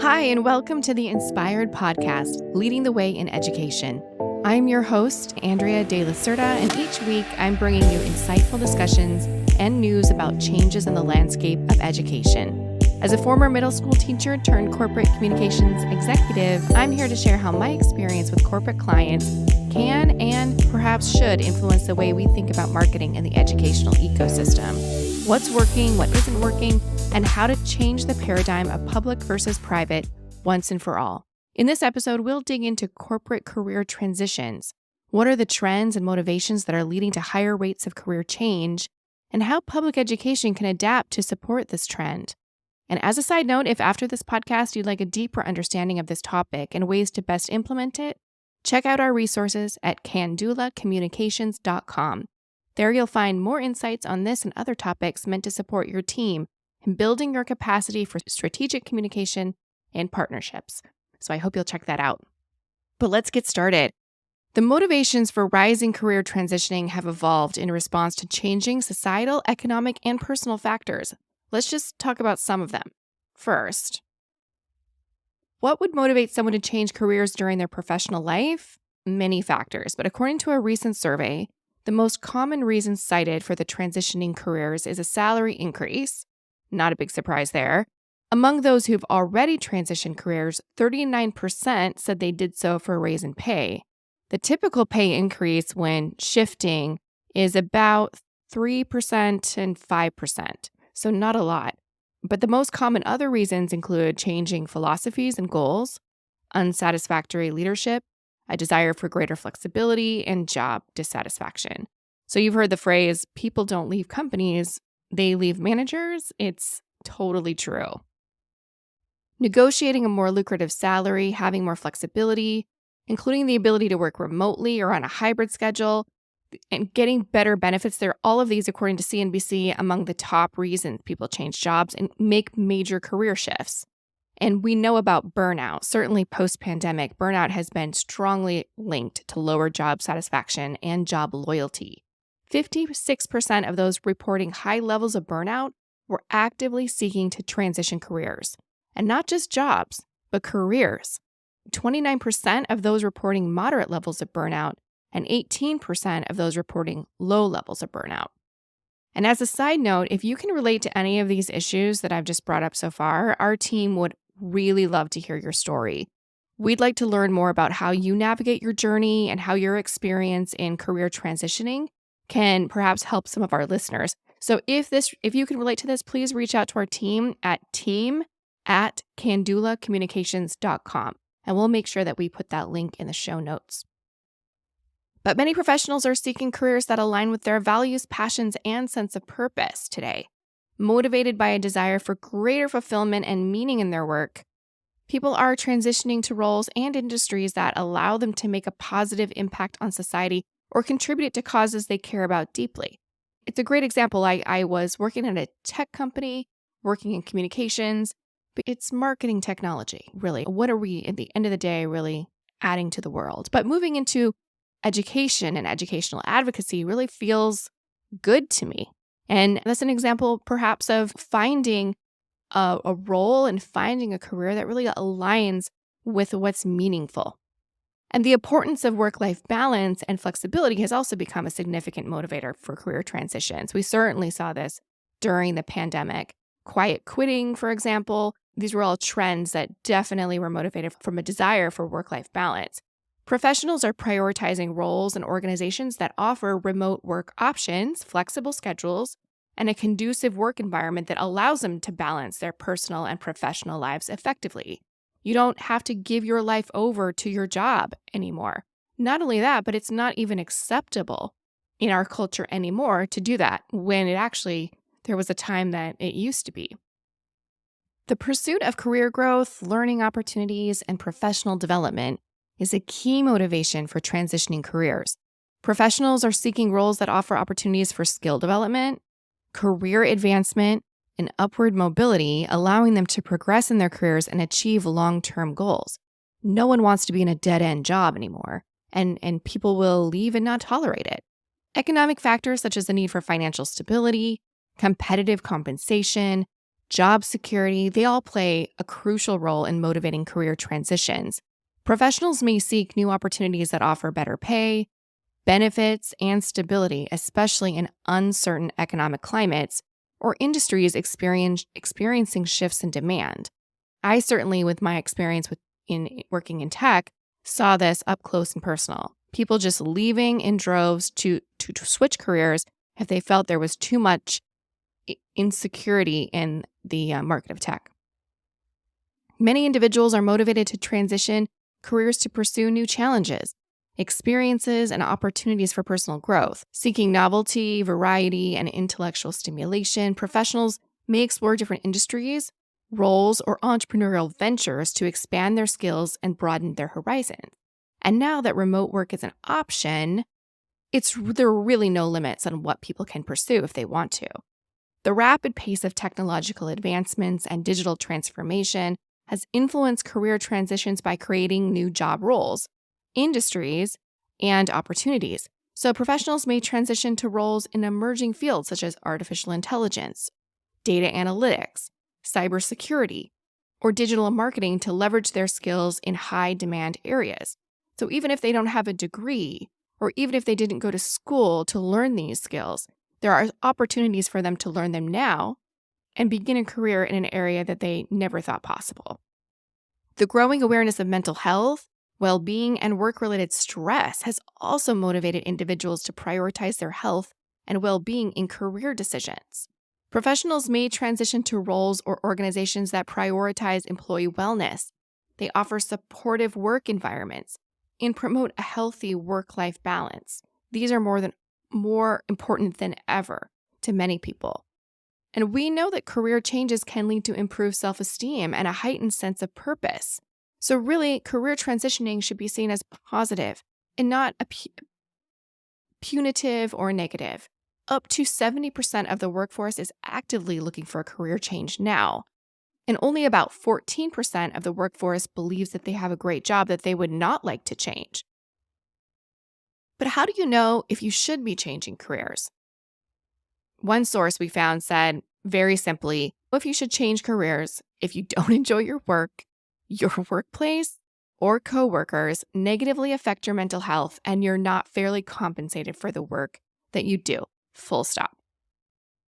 Hi, and welcome to the Inspired Podcast, Leading the Way in Education. I'm your host, Andrea De La Cerda, and each week I'm bringing you insightful discussions and news about changes in the landscape of education. As a former middle school teacher turned corporate communications executive, I'm here to share how my experience with corporate clients can and perhaps should influence the way we think about marketing in the educational ecosystem. What's working, what isn't working, and how to change the paradigm of public versus private once and for all. In this episode, we'll dig into corporate career transitions. What are the trends and motivations that are leading to higher rates of career change, and how public education can adapt to support this trend. And as a side note, if after this podcast you'd like a deeper understanding of this topic and ways to best implement it, check out our resources at candulacommunications.com. There you'll find more insights on this and other topics meant to support your team in building your capacity for strategic communication and partnerships. So I hope you'll check that out. But let's get started. The motivations for rising career transitioning have evolved in response to changing societal, economic, and personal factors. Let's just talk about some of them. First, what would motivate someone to change careers during their professional life? Many factors, but according to a recent survey, the most common reason cited for the transitioning careers is a salary increase. Not a big surprise there. Among those who've already transitioned careers, 39% said they did so for a raise in pay. The typical pay increase when shifting is about 3% and 5%, so not a lot. But the most common other reasons include changing philosophies and goals, unsatisfactory leadership, a desire for greater flexibility, and job dissatisfaction. So you've heard the phrase, people don't leave companies, they leave managers. It's totally true. Negotiating a more lucrative salary, having more flexibility, including the ability to work remotely or on a hybrid schedule, and getting better benefits there, all of these, according to CNBC, among the top reasons people change jobs and make major career shifts. And we know about burnout. Certainly post-pandemic, burnout has been strongly linked to lower job satisfaction and job loyalty. 56% of those reporting high levels of burnout were actively seeking to transition careers. And not just jobs, but careers. 29% of those reporting moderate levels of burnout, and 18% of those reporting low levels of burnout. And as a side note, if you can relate to any of these issues that I've just brought up so far, our team would really love to hear your story. We'd like to learn more about how you navigate your journey and how your experience in career transitioning can perhaps help some of our listeners. So if you can relate to this, please reach out to our team at team@candulacommunications.com, and we'll make sure that we put that link in the show notes. But many professionals are seeking careers that align with their values, passions, and sense of purpose today. Motivated by a desire for greater fulfillment and meaning in their work, people are transitioning to roles and industries that allow them to make a positive impact on society or contribute to causes they care about deeply. It's a great example. I was working at a tech company, working in communications, but it's marketing technology, really. What are we, at the end of the day, really adding to the world? But moving into education and educational advocacy really feels good to me. And that's an example perhaps of finding a role and finding a career that really aligns with what's meaningful. And the importance of work-life balance and flexibility has also become a significant motivator for career transitions. We certainly saw this during the pandemic. Quiet quitting, for example, these were all trends that definitely were motivated from a desire for work-life balance. Professionals are prioritizing roles and organizations that offer remote work options, flexible schedules, and a conducive work environment that allows them to balance their personal and professional lives effectively. You don't have to give your life over to your job anymore. Not only that, but it's not even acceptable in our culture anymore to do that, when there was a time that it used to be. The pursuit of career growth, learning opportunities, and professional development is a key motivation for transitioning careers. Professionals are seeking roles that offer opportunities for skill development, career advancement, and upward mobility, allowing them to progress in their careers and achieve long-term goals. No one wants to be in a dead-end job anymore, and people will leave and not tolerate it. Economic factors such as the need for financial stability, competitive compensation, job security, they all play a crucial role in motivating career transitions. Professionals may seek new opportunities that offer better pay, benefits, and stability, especially in uncertain economic climates or industries experiencing shifts in demand. I certainly, with my experience in working in tech, saw this up close and personal. People just leaving in droves to switch careers if they felt there was too much insecurity in the market of tech. Many individuals are motivated to transition careers to pursue new challenges, experiences, and opportunities for personal growth. Seeking novelty, variety, and intellectual stimulation, professionals may explore different industries, roles, or entrepreneurial ventures to expand their skills and broaden their horizons. And now that remote work is an option, there are really no limits on what people can pursue if they want to. The rapid pace of technological advancements and digital transformation has influenced career transitions by creating new job roles, industries, and opportunities. So professionals may transition to roles in emerging fields such as artificial intelligence, data analytics, cybersecurity, or digital marketing to leverage their skills in high-demand areas. So even if they don't have a degree, or even if they didn't go to school to learn these skills, there are opportunities for them to learn them now and begin a career in an area that they never thought possible. The growing awareness of mental health, well-being, and work-related stress has also motivated individuals to prioritize their health and well-being in career decisions. Professionals may transition to roles or organizations that prioritize employee wellness. They offer supportive work environments and promote a healthy work-life balance. These are more important than ever to many people. And we know that career changes can lead to improved self-esteem and a heightened sense of purpose. So really, career transitioning should be seen as positive and not punitive or negative. Up to 70% of the workforce is actively looking for a career change now. And only about 14% of the workforce believes that they have a great job that they would not like to change. But how do you know if you should be changing careers? One source we found said, very simply, if you should change careers if you don't enjoy your work, your workplace, or coworkers negatively affect your mental health and you're not fairly compensated for the work that you do. Full stop.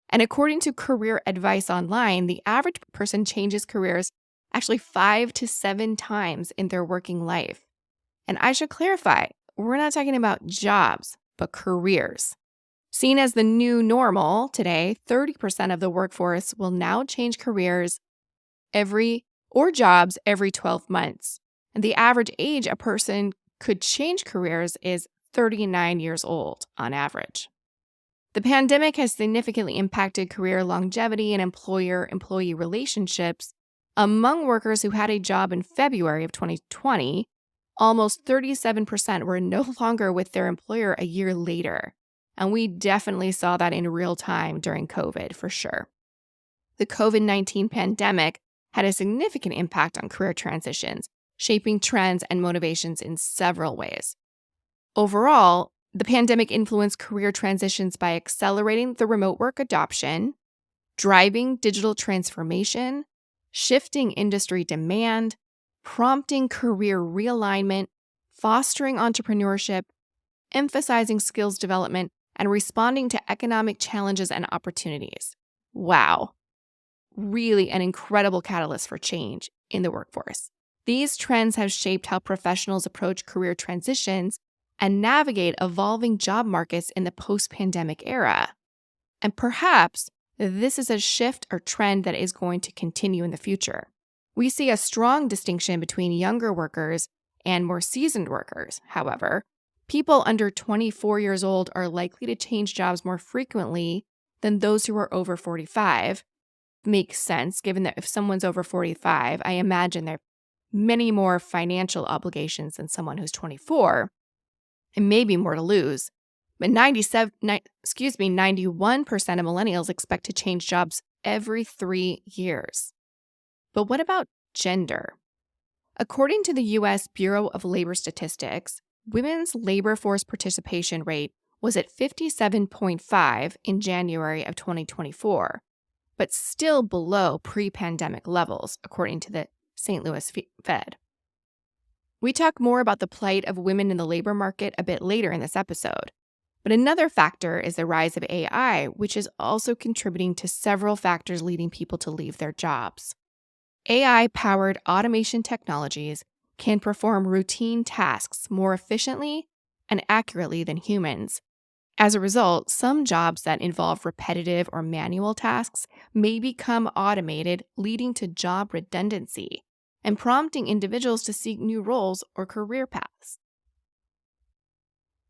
And according to Career Advice Online, the average person changes careers actually 5 to 7 times in their working life. And I should clarify, we're not talking about jobs, but careers. Seen as the new normal today, 30% of the workforce will now change careers jobs every 12 months. And the average age a person could change careers is 39 years old on average. The pandemic has significantly impacted career longevity and employer-employee relationships. Among workers who had a job in February of 2020, almost 37% were no longer with their employer a year later. And we definitely saw that in real time during COVID, for sure. The COVID-19 pandemic had a significant impact on career transitions, shaping trends and motivations in several ways. Overall, the pandemic influenced career transitions by accelerating the remote work adoption, driving digital transformation, shifting industry demand, prompting career realignment, fostering entrepreneurship, emphasizing skills development, and responding to economic challenges and opportunities. Wow. Really an incredible catalyst for change in the workforce. These trends have shaped how professionals approach career transitions and navigate evolving job markets in the post-pandemic era. And perhaps this is a shift or trend that is going to continue in the future. We see a strong distinction between younger workers and more seasoned workers. However, people under 24 years old are likely to change jobs more frequently than those who are over 45. Makes sense, given that if someone's over 45, I imagine there are many more financial obligations than someone who's 24. And maybe more to lose. But 91% of millennials expect to change jobs every 3 years. But what about gender? According to the U.S. Bureau of Labor Statistics, women's labor force participation rate was at 57.5 in January of 2024. but still below pre-pandemic levels, according to the St. Louis Fed. We talk more about the plight of women in the labor market a bit later in this episode. But another factor is the rise of AI, which is also contributing to several factors leading people to leave their jobs. AI-powered automation technologies can perform routine tasks more efficiently and accurately than humans. As a result, some jobs that involve repetitive or manual tasks may become automated, leading to job redundancy and prompting individuals to seek new roles or career paths.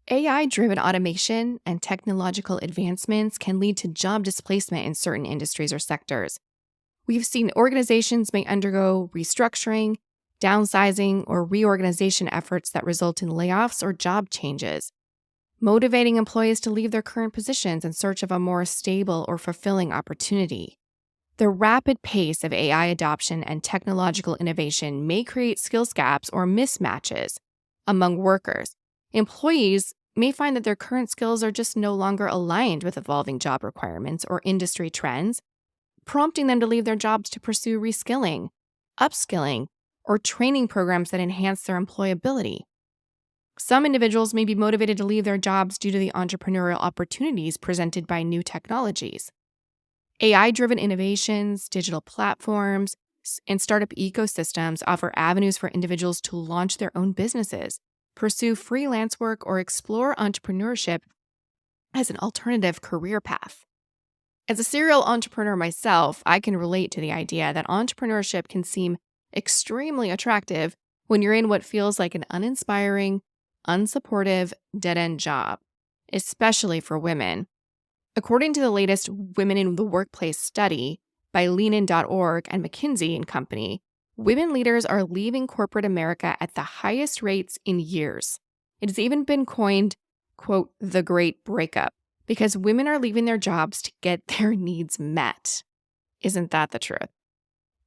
AI-driven automation and technological advancements can lead to job displacement in certain industries or sectors. We've seen organizations may undergo restructuring, downsizing, or reorganization efforts that result in layoffs or job changes, motivating employees to leave their current positions in search of a more stable or fulfilling opportunity. The rapid pace of AI adoption and technological innovation may create skills gaps or mismatches among workers. Employees may find that their current skills are just no longer aligned with evolving job requirements or industry trends, prompting them to leave their jobs to pursue reskilling, upskilling, or training programs that enhance their employability. Some individuals may be motivated to leave their jobs due to the entrepreneurial opportunities presented by new technologies. AI-driven innovations, digital platforms, and startup ecosystems offer avenues for individuals to launch their own businesses, pursue freelance work, or explore entrepreneurship as an alternative career path. As a serial entrepreneur myself, I can relate to the idea that entrepreneurship can seem extremely attractive when you're in what feels like an uninspiring, unsupportive, dead-end job, especially for women. According to the latest Women in the Workplace study by leanin.org and McKinsey & Company, women leaders are leaving corporate America at the highest rates in years. It has even been coined, quote, the great breakup, because women are leaving their jobs to get their needs met. Isn't that the truth?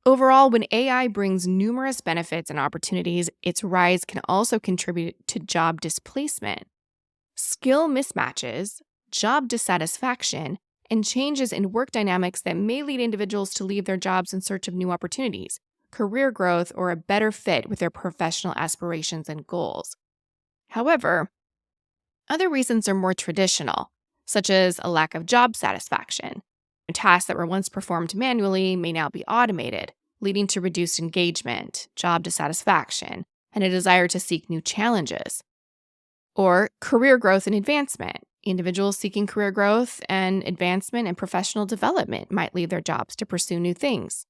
Overall, when AI brings numerous benefits and opportunities, its rise can also contribute to job displacement. Skill mismatches, job dissatisfaction, and changes in work dynamics that may lead individuals to leave their jobs in search of new opportunities, career growth, or a better fit with their professional aspirations and goals. However, other reasons are more traditional, such as a lack of job satisfaction. Tasks that were once performed manually may now be automated, leading to reduced engagement, job dissatisfaction, and a desire to seek new challenges. Or career growth and advancement. Individuals seeking career growth and advancement and professional development might leave their jobs to pursue new things.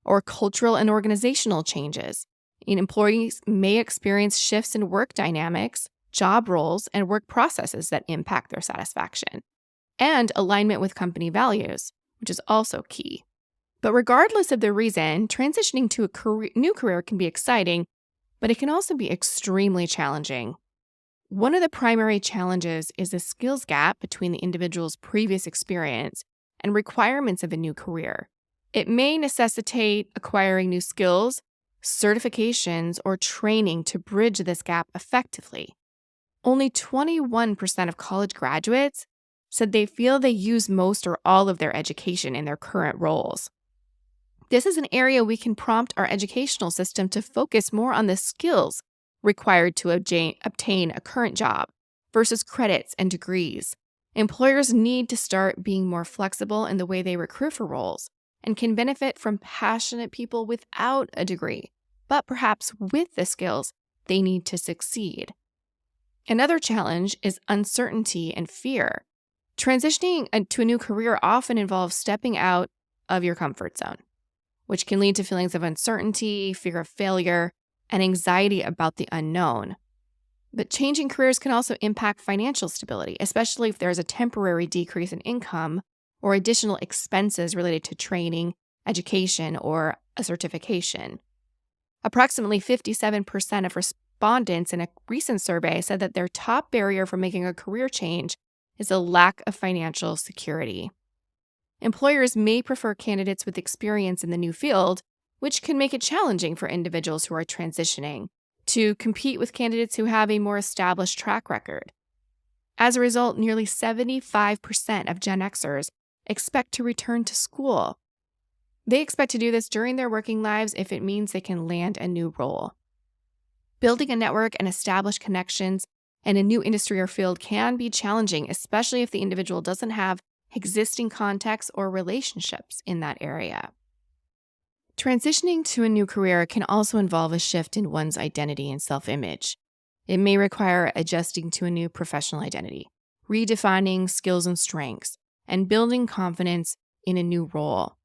Or cultural and organizational changes. Employees may experience shifts in work dynamics, job roles, and work processes that impact their satisfaction. And alignment with company values, which is also key. But regardless of the reason, transitioning to a new career can be exciting, but it can also be extremely challenging. One of the primary challenges is the skills gap between the individual's previous experience and requirements of a new career. It may necessitate acquiring new skills, certifications, or training to bridge this gap effectively. Only 21% of college graduates said they feel they use most or all of their education in their current roles. This is an area we can prompt our educational system to focus more on the skills required to obtain a current job versus credits and degrees. Employers need to start being more flexible in the way they recruit for roles and can benefit from passionate people without a degree, but perhaps with the skills they need to succeed. Another challenge is uncertainty and fear. Transitioning to a new career often involves stepping out of your comfort zone, which can lead to feelings of uncertainty, fear of failure, and anxiety about the unknown. But changing careers can also impact financial stability, especially if there's a temporary decrease in income or additional expenses related to training, education, or a certification. Approximately 57% of respondents in a recent survey said that their top barrier for making a career change is a lack of financial security. Employers may prefer candidates with experience in the new field, which can make it challenging for individuals who are transitioning to compete with candidates who have a more established track record. As a result, nearly 75% of Gen Xers expect to return to school They expect to do this during their working lives if it means they can land a new role. Building a network and establish connections in a new industry or field can be challenging, especially if the individual doesn't have existing contacts or relationships in that area. Transitioning to a new career can also involve a shift in one's identity and self-image. It may require adjusting to a new professional identity, redefining skills and strengths, and building confidence in a new role.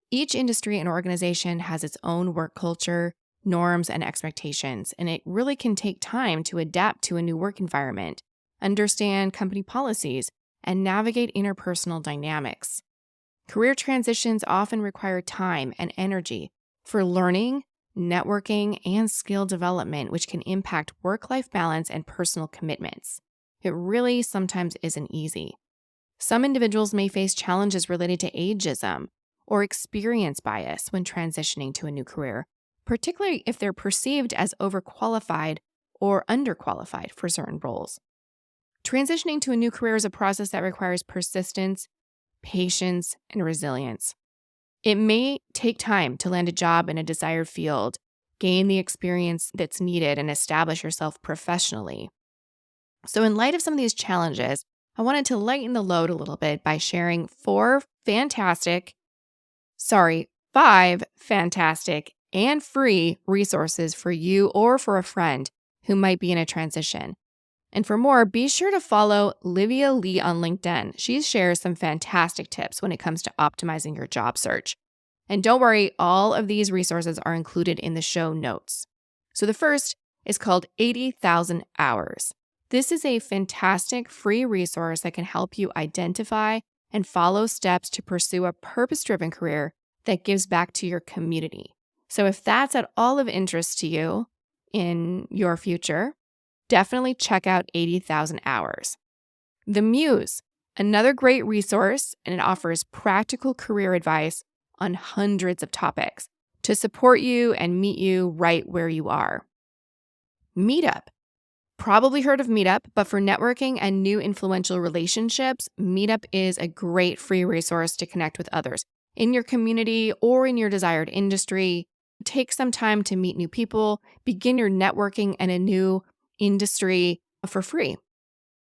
Each industry and organization has its own work culture, norms, and expectations, and it really can take time to adapt to a new work environment, understand company policies, and navigate interpersonal dynamics. Career transitions often require time and energy for learning, networking, and skill development, which can impact work-life balance and personal commitments. It really sometimes isn't easy. Some individuals may face challenges related to ageism or experience bias when transitioning to a new career, particularly if they're perceived as overqualified or underqualified for certain roles. Transitioning to a new career is a process that requires persistence, patience, and resilience. It may take time to land a job in a desired field, gain the experience that's needed, and establish yourself professionally. So in light of some of these challenges, I wanted to lighten the load a little bit by sharing 5 fantastic and free resources for you or for a friend who might be in a transition. And for more, be sure to follow Livia Lee on LinkedIn. She shares some fantastic tips when it comes to optimizing your job search. And don't worry, all of these resources are included in the show notes. So the first is called 80,000 Hours. This is a fantastic free resource that can help you identify and follow steps to pursue a purpose-driven career that gives back to your community. So if that's at all of interest to you in your future, definitely check out 80,000 Hours. The Muse, another great resource, and it offers practical career advice on hundreds of topics to support you and meet you right where you are. Meetup. Probably heard of Meetup, but for networking and new influential relationships, Meetup is a great free resource to connect with others in your community or in your desired industry. Take some time to meet new people, begin your networking in a new industry for free.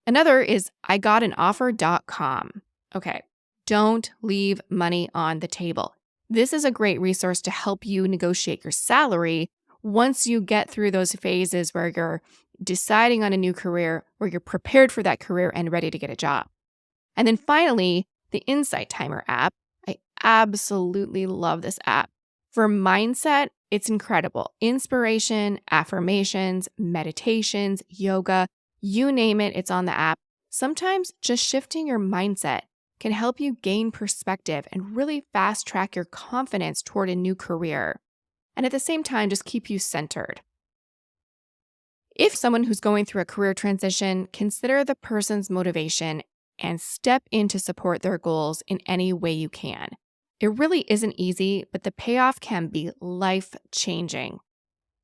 Another is igotanoffer.com. Okay, don't leave money on the table. This is a great resource to help you negotiate your salary once you get through those phases where you're deciding on a new career, where you're prepared for that career and ready to get a job. And then finally, the Insight Timer app. I absolutely love this app. For mindset, it's incredible. Inspiration, affirmations, meditations, yoga, you name it, it's on the app. Sometimes just shifting your mindset can help you gain perspective and really fast track your confidence toward a new career. And at the same time, just keep you centered. If someone who's going through a career transition, consider the person's motivation and step in to support their goals in any way you can. It really isn't easy, but the payoff can be life-changing.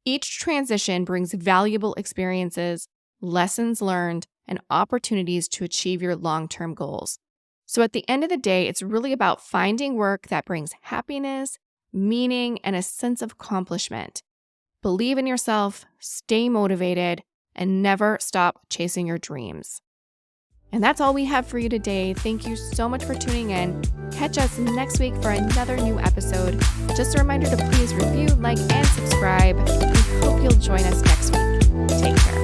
Each transition brings valuable experiences, lessons learned, and opportunities to achieve your long-term goals. So at the end of the day, it's really about finding work that brings happiness, meaning, and a sense of accomplishment. Believe in yourself, stay motivated, and never stop chasing your dreams. And that's all we have for you today. Thank you so much for tuning in. Catch us next week for another new episode. Just a reminder to please review, like, and subscribe. We hope you'll join us next week. Take care.